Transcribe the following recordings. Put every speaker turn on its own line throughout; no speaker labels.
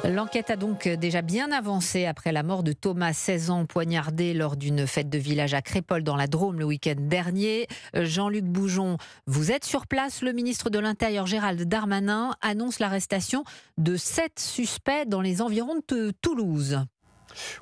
L'enquête a donc déjà bien avancé après la mort de Thomas, 16 ans, poignardé lors d'une fête de village à Crépol dans la Drôme le week-end dernier. Jean-Luc Boujon, vous êtes sur place. Le ministre de l'Intérieur, Gérald Darmanin, annonce l'arrestation de 7 suspects dans les environs de Toulouse.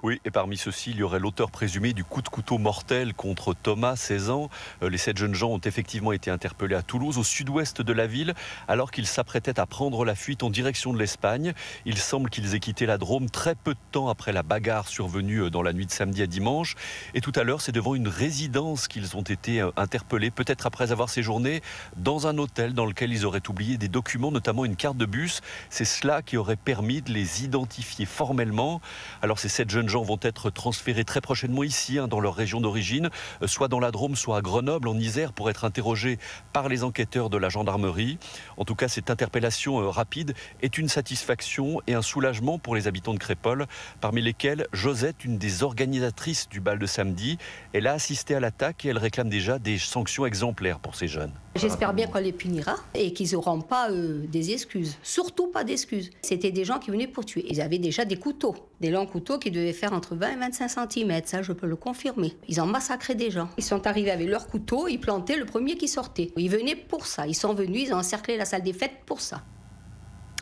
Oui, et parmi ceux-ci, il y aurait l'auteur présumé du coup de couteau mortel contre Thomas, 16 ans. Les 7 jeunes gens ont effectivement été interpellés à Toulouse, au sud-ouest de la ville, alors qu'ils s'apprêtaient à prendre la fuite en direction de l'Espagne. Il semble qu'ils aient quitté la Drôme très peu de temps après la bagarre survenue dans la nuit de samedi à dimanche. Et tout à l'heure, c'est devant une résidence qu'ils ont été interpellés, peut-être après avoir séjourné dans un hôtel dans lequel ils auraient oublié des documents, notamment une carte de bus. C'est cela qui aurait permis de les identifier formellement. Alors ces 7 jeunes gens vont être transférés très prochainement ici, dans leur région d'origine, soit dans la Drôme, soit à Grenoble, en Isère, pour être interrogés par les enquêteurs de la gendarmerie. En tout cas, cette interpellation rapide est une satisfaction et un soulagement pour les habitants de Crépol, parmi lesquels Josette, une des organisatrices du bal de samedi. Elle a assisté à l'attaque et elle réclame déjà des sanctions exemplaires pour ces jeunes.
J'espère bien qu'on les punira et qu'ils n'auront pas des excuses. Surtout pas d'excuses. C'était des gens qui venaient pour tuer. Ils avaient déjà des couteaux, des longs couteaux qui devaient faire entre 20 et 25 cm. Ça, je peux le confirmer. Ils ont massacré des gens. Ils sont arrivés avec leurs couteaux, ils plantaient le premier qui sortait. Ils venaient pour ça. Ils sont venus, ils ont encerclé la salle des fêtes pour ça.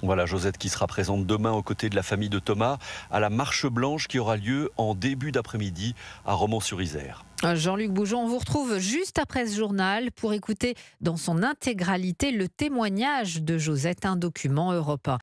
Voilà, Josette qui sera présente demain aux côtés de la famille de Thomas à la marche blanche qui aura lieu en début d'après-midi à Romans-sur-Isère.
Jean-Luc Boujon, on vous retrouve juste après ce journal pour écouter dans son intégralité le témoignage de Josette, un document Europe 1.